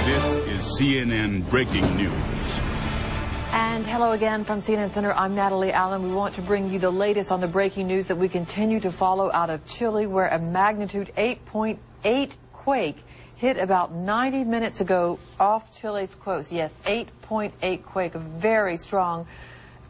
This is CNN Breaking News. And hello again from CNN Center. I'm Natalie Allen. We want to bring you the latest on the breaking news that we continue to follow out of Chile, where a magnitude 8.8 quake hit about 90 minutes ago off Chile's coast. Yes, 8.8 quake, a very strong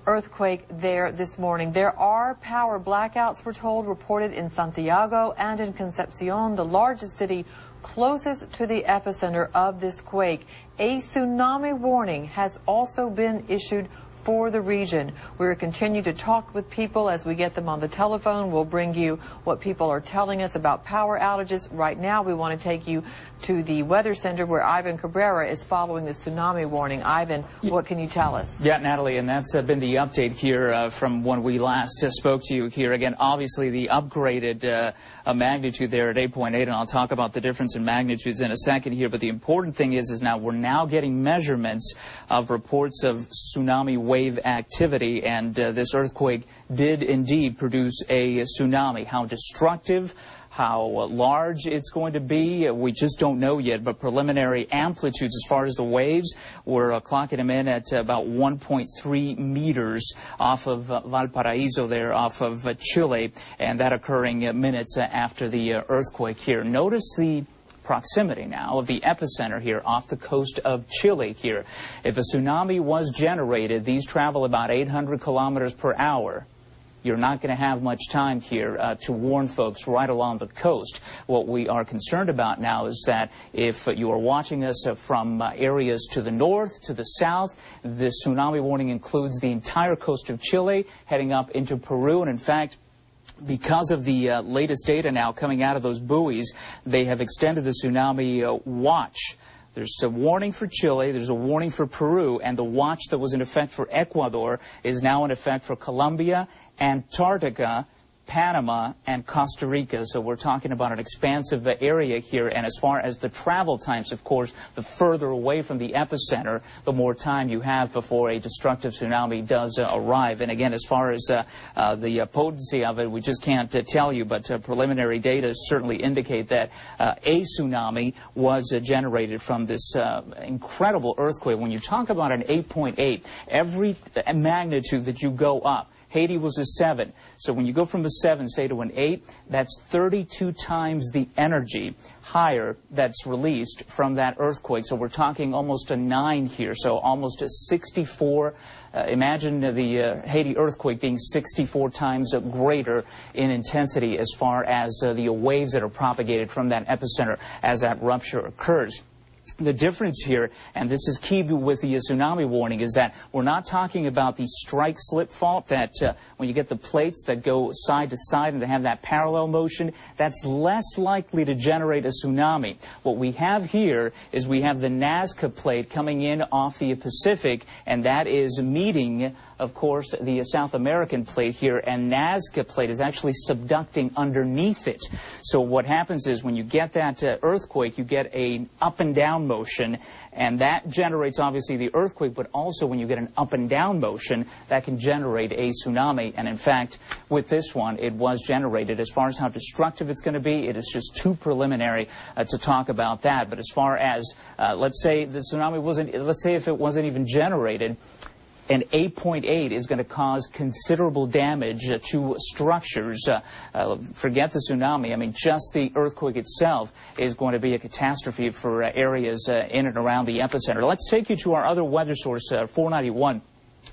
earthquake there this morning. There are power blackouts, we're told, reported in Santiago and in Concepcion, the largest city closest to the epicenter of this quake. A tsunami warning has also been issued for the region. We're continuing to talk with people as we get them on the telephone. We'll bring you what people are telling us about power outages. Right now, we want to take you to the weather center where Ivan Cabrera is following the tsunami warning. Ivan, what can you tell us? Yeah, Natalie, and that's been the update here from when we last spoke to you here. Again, obviously the upgraded magnitude there at 8.8, and I'll talk about the difference in magnitudes in a second here. But the important thing is now we're now getting measurements of reports of tsunami wave activity, and this earthquake did indeed produce a tsunami. How destructive, how large it's going to be, we just don't know yet, but preliminary amplitudes as far as the waves, we're clocking them in at about 1.3 meters off of Valparaiso there, off of Chile, and that occurring minutes after the earthquake here. Notice the proximity now of the epicenter here off the coast of Chile here. If a tsunami was generated, these travel about 800 kilometers per hour. You're not going to have much time here to warn folks right along the coast. What we are concerned about now is that if you are watching us from areas to the north, to the south, this tsunami warning includes the entire coast of Chile, heading up into Peru, and in fact, because of the latest data now coming out of those buoys, they have extended the tsunami watch. There's a warning for Chile, there's a warning for Peru, and the watch that was in effect for Ecuador is now in effect for Colombia, Antarctica, Panama, and Costa Rica. So we're talking about an expansive area here, and as far as the travel times, of course, the further away from the epicenter, the more time you have before a destructive tsunami does arrive. And again, as far as the potency of it, we just can't tell you, but preliminary data certainly indicate that a tsunami was generated from this incredible earthquake. When you talk about an 8.8, every magnitude that you go up, Haiti was a 7. So when you go from a 7, say, to an 8, that's 32 times the energy higher that's released from that earthquake. So we're talking almost a 9 here, so almost a 64. Imagine the Haiti earthquake being 64 times greater in intensity as far as the waves that are propagated from that epicenter as that rupture occurs. The difference here, and this is key with the tsunami warning, is that we're not talking about the strike-slip fault that when you get the plates that go side to side and they have that parallel motion, that's less likely to generate a tsunami. What we have here is we have the Nazca plate coming in off the Pacific, and that is meeting, of course, the South American plate here, and Nazca plate is actually subducting underneath it. So what happens is when you get that earthquake, you get an up and down motion, and that generates obviously the earthquake, but also when you get an up and down motion, that can generate a tsunami. And in fact, with this one, it was generated. As far as how destructive it's going to be, it is just too preliminary to talk about that. But as far as, let's say the tsunami wasn't, let's say if it wasn't even generated, an 8.8 is going to cause considerable damage to structures. Forget the tsunami. I mean, just the earthquake itself is going to be a catastrophe for areas in and around the epicenter. Let's take you to our other weather source, 491.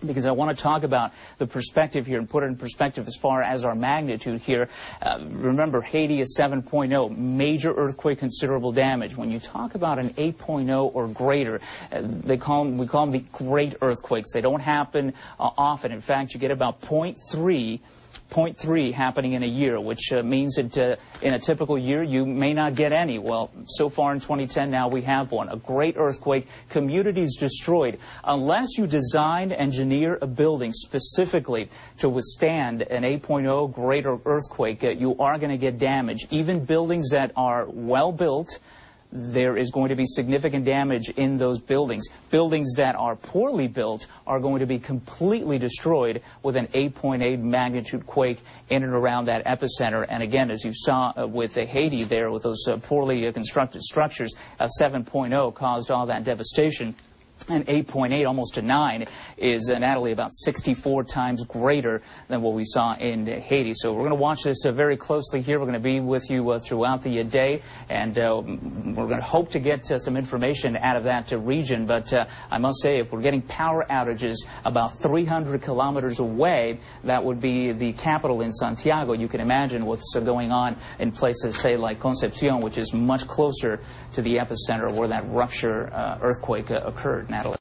Because I want to talk about the perspective here and put it in perspective as far as our magnitude here. Remember, Haiti is 7.0, major earthquake, considerable damage. When you talk about an 8.0 or greater, we call them the great earthquakes. They don't happen often. In fact, you get about 0.3 happening in a year, which means that in a typical year you may not get any. Well, so far in 2010 now we have one. A great earthquake, communities destroyed. Unless you design, engineer a building specifically to withstand an 8.0 greater earthquake, you are going to get damage. Even buildings that are well built, there is going to be significant damage in those buildings. Buildings that are poorly built are going to be completely destroyed with an 8.8 magnitude quake in and around that epicenter. And again, as you saw with Haiti there, with those poorly constructed structures, 7.0 caused all that devastation. And 8.8, almost to 9, is, Natalie, about 64 times greater than what we saw in Haiti. So we're going to watch this very closely here. We're going to be with you throughout the day, and we're going to hope to get some information out of that region. But I must say, if we're getting power outages about 300 kilometers away, that would be the capital in Santiago. You can imagine what's going on in places, say, like Concepcion, which is much closer to the epicenter where that rupture earthquake occurred. Natalie.